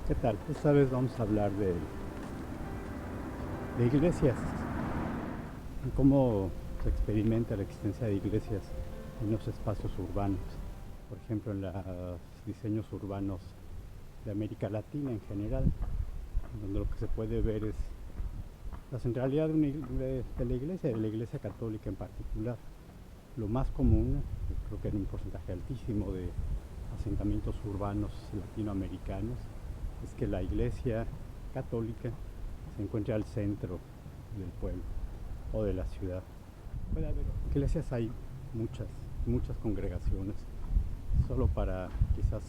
¿Qué tal? Esta vez vamos a hablar de iglesias, y cómo se experimenta la existencia de iglesias en los espacios urbanos, por ejemplo en los diseños urbanos de América Latina en general, donde lo que se puede ver es la centralidad de la iglesia católica en particular. Lo más común, creo que en un porcentaje altísimo de asentamientos urbanos latinoamericanos, es que la iglesia católica se encuentra al centro del pueblo o de la ciudad. Puede haber iglesias, hay muchas congregaciones. Solo para quizás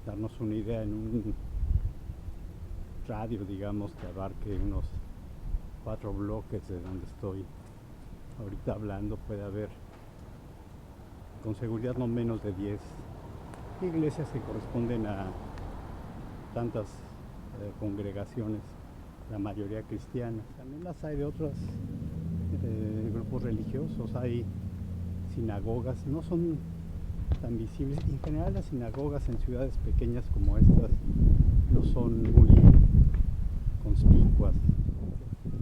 darnos una idea, en un radio, digamos, que abarque unos 4 bloques de donde estoy ahorita hablando, puede haber con seguridad no menos de 10 iglesias que corresponden a tantas congregaciones, la mayoría cristianas. También las hay de otros grupos religiosos, hay sinagogas, no son tan visibles. En general las sinagogas en ciudades pequeñas como estas no son muy conspicuas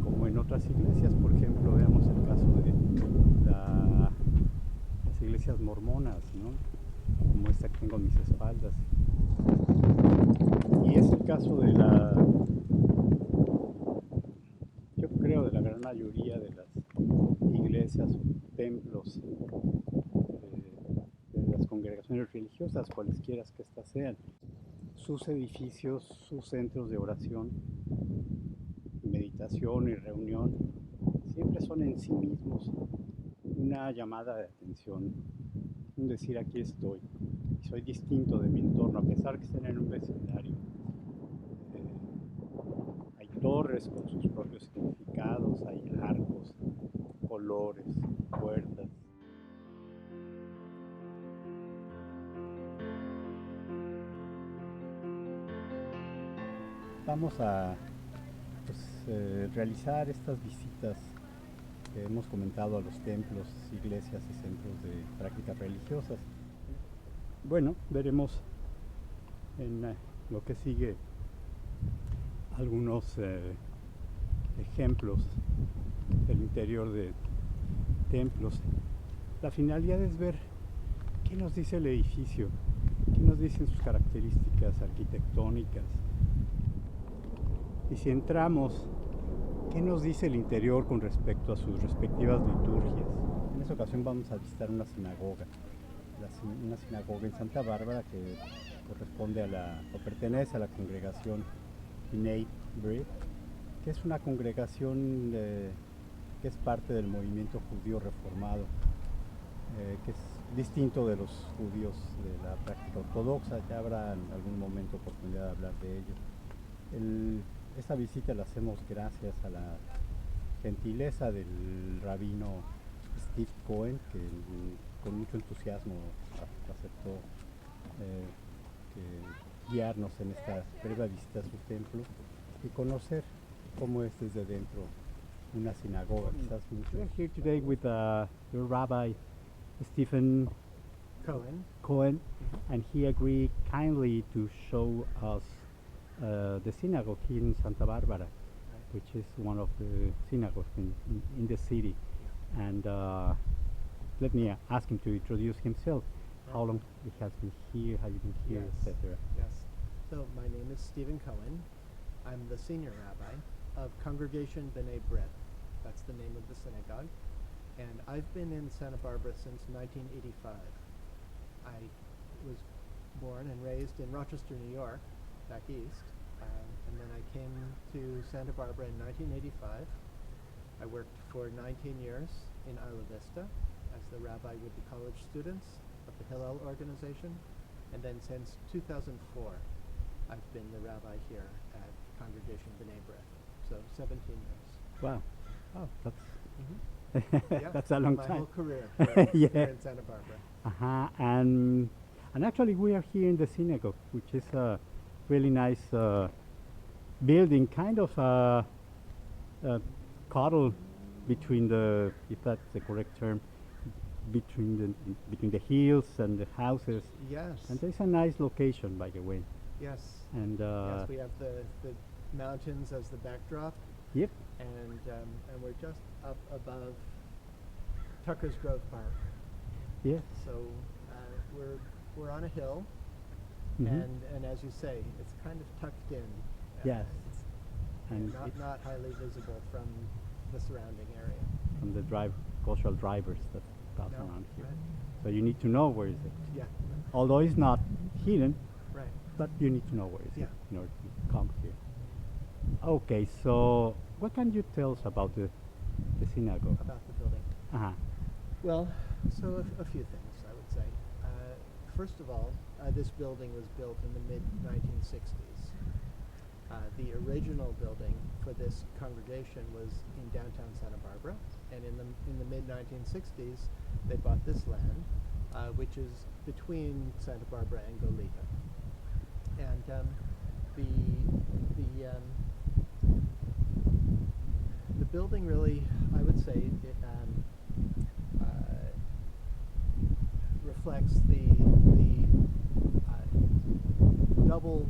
como en otras iglesias. Por ejemplo, veamos el caso de las iglesias mormonas, ¿no? Como esta que tengo a mis espaldas. Y es el caso de yo creo, de la gran mayoría de las iglesias o templos de las congregaciones religiosas, cualesquiera que éstas sean. Sus edificios, sus centros de oración, meditación y reunión, siempre son en sí mismos una llamada de atención, un decir aquí estoy, y soy distinto de mi entorno, a pesar que estén en un vecindario. Hay torres con sus propios significados, hay arcos, colores, puertas. Vamos a realizar estas visitas que hemos comentado a los templos, iglesias y centros de prácticas religiosas. Bueno, veremos en lo que sigue algunos ejemplos del interior de templos. La finalidad es ver qué nos dice el edificio, qué nos dicen sus características arquitectónicas. Y si entramos, ¿qué nos dice el interior con respecto a sus respectivas liturgias? En esta ocasión vamos a visitar una sinagoga en Santa Bárbara que corresponde o pertenece a la congregación B'nai B'rith, que es una congregación que es parte del movimiento judío reformado, que es distinto de los judíos de la práctica ortodoxa. Ya habrá en algún momento oportunidad de hablar de ello. Esta visita la hacemos gracias a la gentileza del rabino Steve Cohen, que con mucho entusiasmo aceptó guiarnos en esta breve visita a su templo y conocer cómo es desde dentro una sinagoga. Quizás mucho. We're here today with the Rabbi Stephen Cohen, and he agreed kindly to show us the synagogue here in Santa Barbara, which is one of the synagogues in the city. And let me ask him to introduce himself. How long he has been here, have you been here, etc. Yes. So my name is Stephen Cohen. I'm the senior rabbi of Congregation B'nai B'rith. That's the name of the synagogue. And I've been in Santa Barbara since 1985. I was born and raised in Rochester, New York, back east. And then I came to Santa Barbara in 1985. I worked for 19 years in Isla Vista as the rabbi with the college students of the Hillel organization. And then since 2004, I've been the rabbi here at Congregation B'nai B'rith. So 17 years. Wow. Oh, that's Yeah, that's a long my time. whole career Yeah. here in Santa Barbara. And actually we are here in the synagogue, which is a really nice building, kind of a cuddle between the, if that's the correct term, between the hills and the houses. Yes. And there's a nice location, by the way. Yes. And Yes, we have the mountains as the backdrop, yep, and we're just up above Tucker's Grove Park. yes. So we're on a hill, Mhm. and as you say, it's kind of tucked in. Yes. It's And not highly visible from the surrounding area. from the cultural drivers that pass No, around here. right. So you need to know where is it. Yeah. Although it's not hidden, Right. but you need to know where is Yeah. it in order to come here. Okay, so what can you tell us about the synagogue? About the building. Uh-huh. Well, so a few things, I would say. First of all, this building was built in the mid-1960s. The original building for this congregation was in downtown Santa Barbara, and in the mid-1960s, they bought this land, which is between Santa Barbara and Goleta. And the building really, I would say, it reflects the double,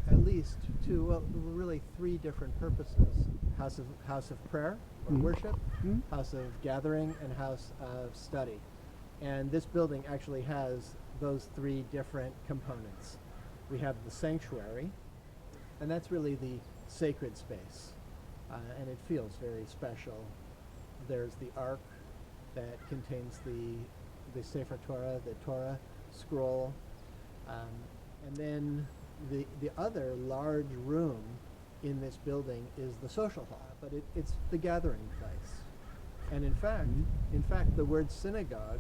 at least two, well, really three different purposes: house of prayer or Mhm. worship, Mhm. house of gathering, and house of study. And this building actually has those three different components. We have the sanctuary, and that's really the sacred space, and it feels very special. There's the ark that contains the Sefer Torah, the Torah scroll, and then the other large room in this building is the social hall, but it's the gathering place. And in fact, the word synagogue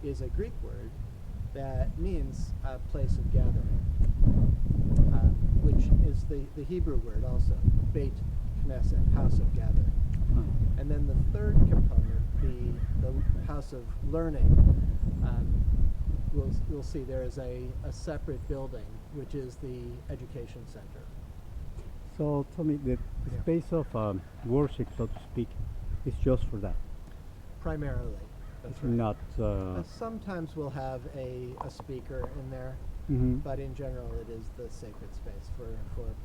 is a Greek word that means a place of gathering, which is the Hebrew word also, Beit Knesset, house of gathering. Huh. And then the third component, the house of learning, we'll see there is a separate building, which is the education center. So tell me, the Yeah. space of worship, so to speak, is just for that. Primarily. That's It's right. not. Sometimes we'll have a speaker in there, Mhm. but in general it is the sacred space for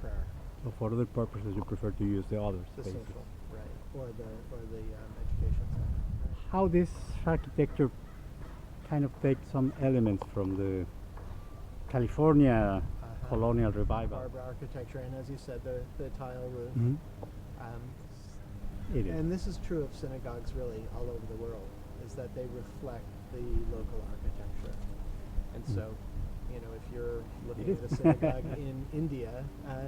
prayer, So for other purposes, you prefer to use the other the spaces. social, right, or the education center. Right. How this architecture kind of takes some elements from the California colonial revival. Barbara architecture, and as you said, the tile roof. Mhm. Um, It is. And this is true of synagogues really all over the world, is that they reflect the local architecture. And so, you know, if you're looking It at a is. synagogue in India,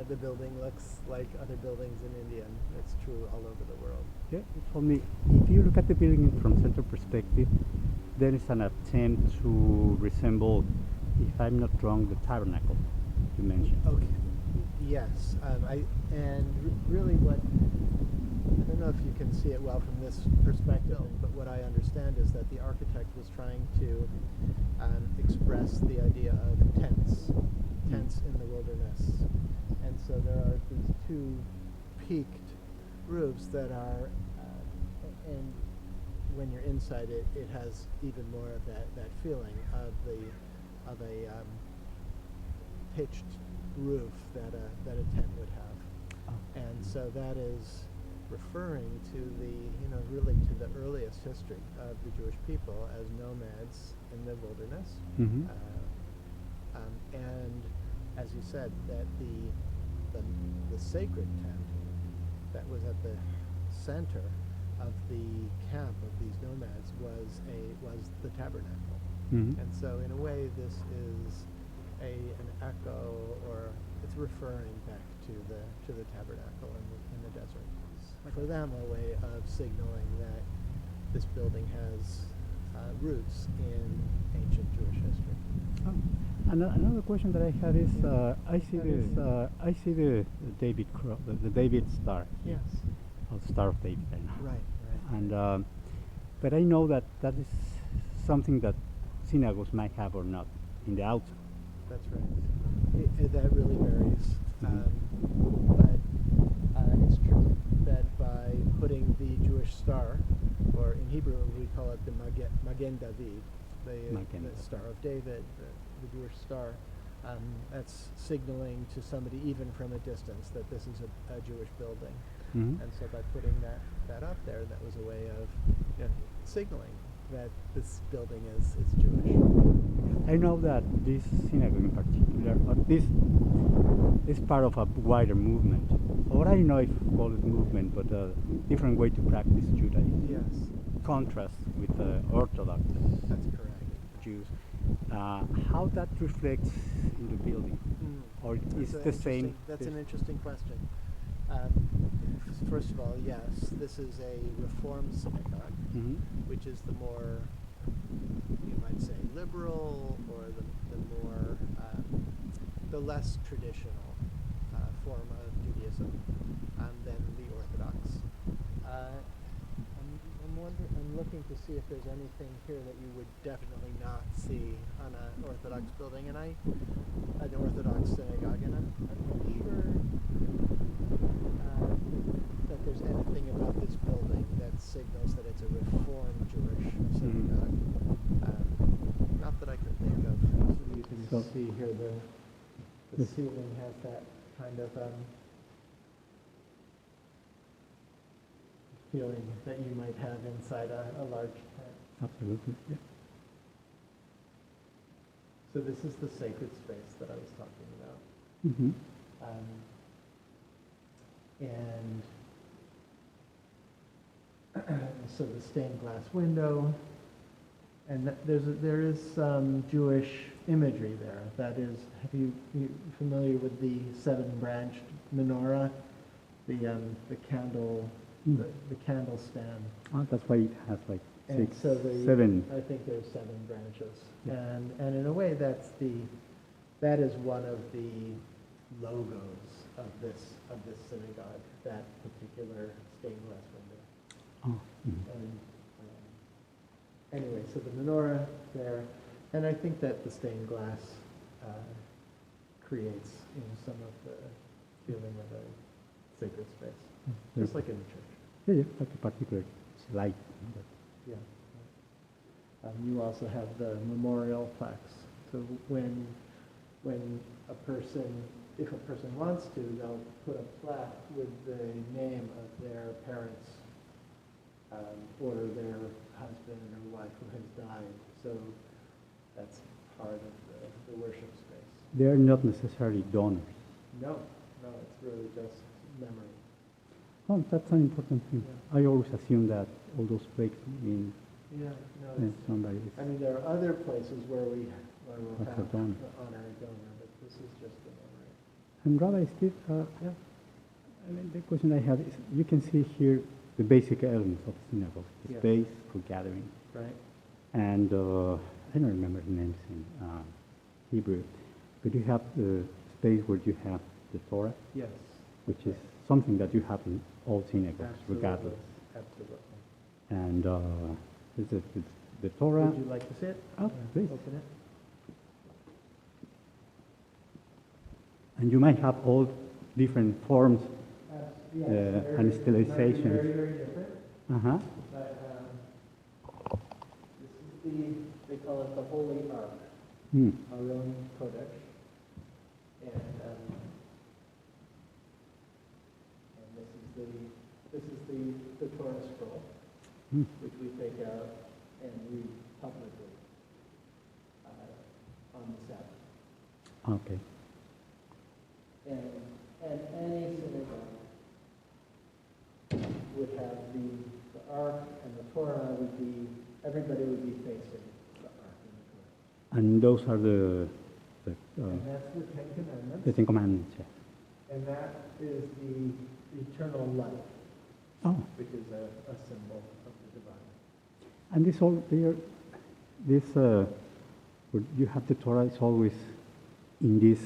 the building looks like other buildings in India, and it's true all over the world. Yeah, for me, if you look at the building from center perspective, there is an attempt to resemble, if I'm not wrong, the tabernacle you mentioned. Okay. Yes, really what, I don't know if you can see it well from this perspective, but what I understand is that the architect was trying to express the idea of tents in the wilderness. And so there are these two peaked roofs that are, and when you're inside it, it has even more of that feeling of a pitched roof that a tent would have. And so that is referring to really to the earliest history of the Jewish people as nomads in the wilderness. Mhm. And as you said, that the sacred tent that was at the center of the camp of these nomads was the tabernacle. Mhm. And so in a way this is an echo, or it's referring back to the tabernacle in the desert. It's for them a way of signaling that this building has roots in ancient Jewish history. Oh. Another question that I have is, I see the David star, Yes. or Star of David. I know. Right. And but I know that is something that synagogues might have or not in the outside. That's right. That really varies. Mhm. But it's true that by putting the Jewish star, or in Hebrew we call it the Magen David, the Magen. Star of David, the Jewish star, That's signaling to somebody even from a distance that this is a Jewish building. Mhm. And so by putting that up there, that was a way of signaling that this building is Jewish. I know that this synagogue in particular, this is part of a wider movement. Or I don't know if you call it movement, but a different way to practice Judaism. Yes, Contrast with the Orthodox that's correct. Jews. How that reflects in the building? Or is That's the same? That's an interesting question. First of all, yes, this is a Reform synagogue, Mhm. which is the more, you might say, liberal, or the more, the less traditional form of Judaism than the Orthodox. I'm looking to see if there's anything here that you would definitely not see on an Orthodox building, and an Orthodox synagogue, and I'm not sure that there's anything about this building that signals that it's a Reform Jewish synagogue. Not that I can think of. So you can So- see here the ceiling has that kind of feeling that you might have inside a large tent. Absolutely. Yeah. So this is the sacred space that I was talking about. Mhm. And so the stained glass window, and there is some Jewish imagery there. That is, you familiar with the seven-branched menorah, the candle, the candle stand? That's why it has like And 6, so 7. I think there's 7 branches, Yeah. and in a way that is one of the logos of this synagogue, that particular stained glass window. Oh. Mhm. And anyway, so the menorah there, and I think that the stained glass creates some of the feeling of a sacred space, just like in the church. Yeah, yeah, like a particular light. Yeah. You also have the memorial plaques. So when a person, if a person wants to, they'll put a plaque with the name of their parents or their husband or wife who has died. So that's part of the worship space. They are not necessarily donors. No, it's really just memory. Oh, that's an important thing. Yeah. I always assume that all those plaques mean Yeah, no, somebody is. I mean, there are other places where we'll That's have a donor. honor a donor, but this is just the memory. And Rabbi Steve, Yeah. the question I have is, you can see here the basic elements of the synagogue, the Yes. space for gathering, Right. and I don't remember the names in Hebrew, but you have the space where you have the Torah, Yes. which is something that you have in all synagogues, regardless. Absolutely. And it's the Torah. Would you like to see it? Oh, please. Open it. And you might have all different forms Yes, and Very, stylizations. very different. Uh-huh. But this is they call it the Holy Ark, Hmm. Aron Kodesh. And this is the Torah scroll, Hmm. which we take out and read publicly on the Sabbath. Okay. And any synagogue would have the Ark, and the Torah would be, everybody would be facing the Ark and the Torah. And those are the And that's the Ten Commandments, the Ten Commandments. Yeah. and that is the eternal life, Oh, which is a symbol of the divine. and this all there, this where you have the Torah is always in this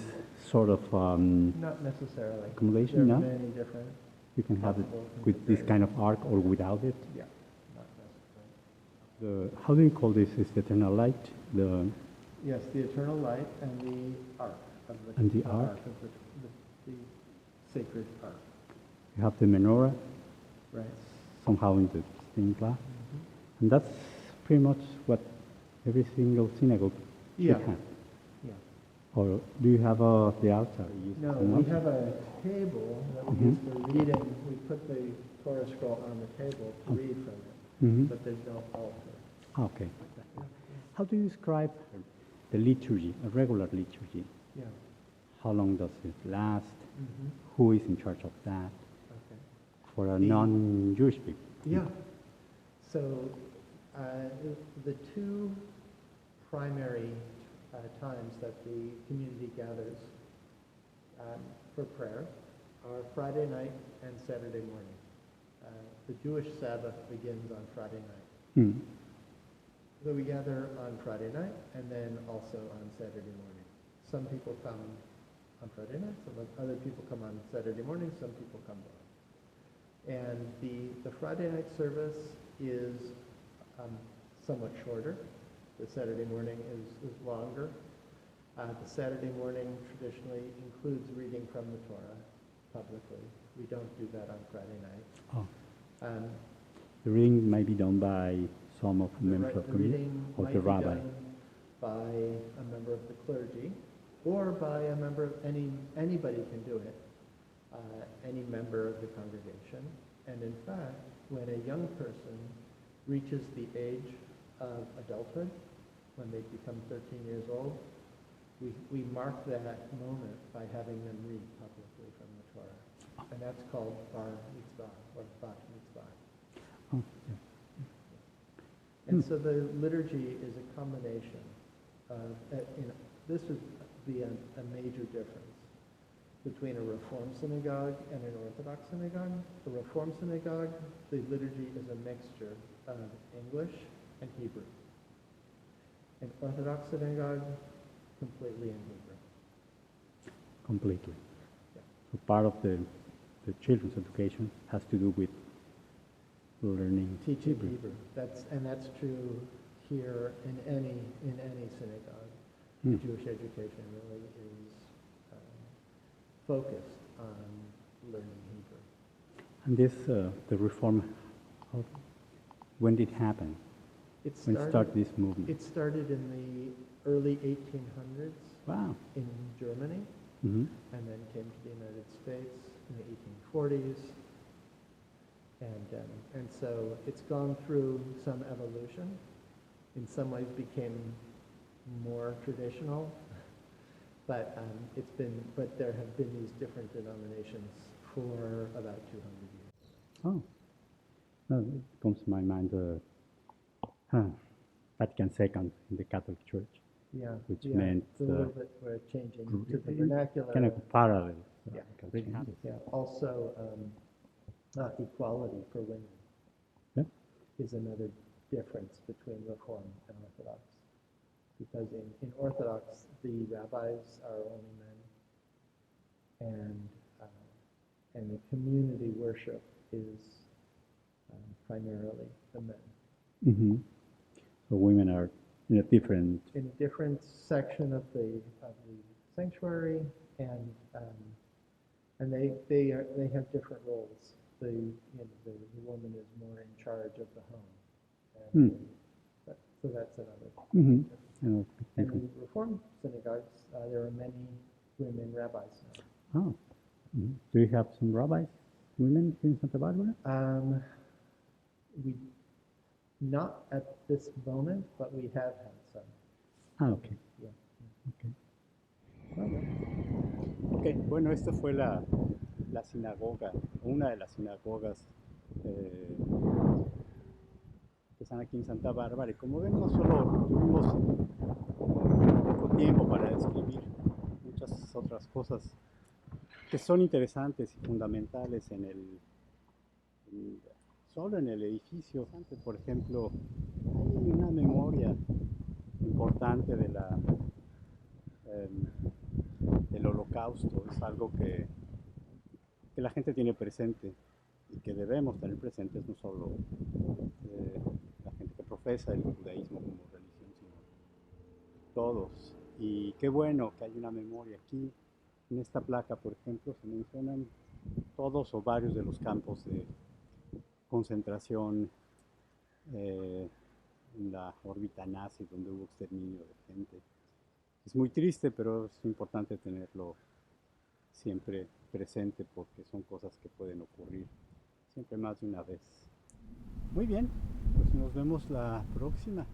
sort of Not necessarily. accommodation, There are no? many different, You can have it possible with this kind of ark or without it. yeah, not necessarily. How do you call this? Is the eternal light? The Yes, the eternal light and the ark of the And the ark? of the sacred ark. you have the menorah Right. somehow in the stained glass, Mm-hmm. and that's pretty much what every single synagogue should Yeah. have. Yeah. Or do you have the altar? You use No, an we altar? have a table that we use for reading. We put the Torah scroll on the table to read from it, Mhm. but there's no altar. Okay. How do you describe the liturgy, a regular liturgy? Yeah. How long does it last? Mm-hmm. Who is in charge of that Okay. for a The- non-Jewish people? Yeah. So the two primary times that the community gathers for prayer are Friday night and Saturday morning. The Jewish Sabbath begins on Friday night. Mm. So we gather on Friday night and then also on Saturday morning. Some people come on Friday night, some other people come on Saturday morning, some people come both. And the Friday night service is somewhat shorter. The Saturday morning is longer. The Saturday morning traditionally includes reading from the Torah publicly. We don't do that on Friday night. Oh. Um, The reading may be done by some of the members of the the community reading or might the be rabbi. done by a member of the clergy, or by a member of anybody can do it, any member of the congregation. And in fact, when a young person reaches the age of adulthood, when they become 13 years old, we mark that moment by having them read publicly from the Torah. And that's called bar mitzvah or bat mitzvah. Oh, yeah. And so the liturgy is a combination of, this would be a major difference between a Reformed synagogue and an Orthodox synagogue. The Reformed synagogue, the liturgy is a mixture of English and Hebrew. An Orthodox synagogue, completely in Hebrew. Completely. Yeah. So part of the children's education has to do with learning Teaching Hebrew. That's true here in any synagogue. Hmm. Jewish education really is focused on learning Hebrew. And this, the reform, when did it happen? When started this movement? It started in the early 1800s Wow. in Germany, Mm-hmm. and then came to the United States in the 1840s. And so it's gone through some evolution. In some ways became more traditional, but there have been these different denominations for about 200 years. Oh. No, it comes to my mind Vatican II in the Catholic Church, Yeah, which yeah, meant it's a little bit we're changing to the vernacular. kind of parallel. Yeah. changes. Yeah. Also, equality for women Yeah. is another difference between Reform and Orthodox. Because in Orthodox, the rabbis are only men, and the community worship is primarily the men. Mm-hmm. So women are in a different. In a different section of the sanctuary, and they have different roles. The woman is more in charge of the home, so that's another. Mm-hmm. And in Reform synagogues, there are many women rabbis now. Oh. Mm-hmm. Do you have some rabbis, women in Santa Barbara? We not at this moment, but we have had some. Ah, okay. Yeah. Okay. Okay. Bueno, esta fue la sinagoga, una de las sinagogas que están aquí en Santa Bárbara. Y como ven, no solo tuvimos poco tiempo para describir muchas otras cosas que son interesantes y fundamentales solo en el edificio. Por ejemplo, hay una memoria importante del holocausto. Es algo que la gente tiene presente y que debemos tener presentes, no solo la gente que profesa el judaísmo como religión, sino todos. Y qué bueno que hay una memoria aquí. En esta placa, por ejemplo, se mencionan todos o varios de los campos de concentración en la órbita nazi, donde hubo exterminio de gente. Es muy triste, pero es importante tenerlo siempre presente porque son cosas que pueden ocurrir siempre más de una vez. Muy bien, pues nos vemos la próxima.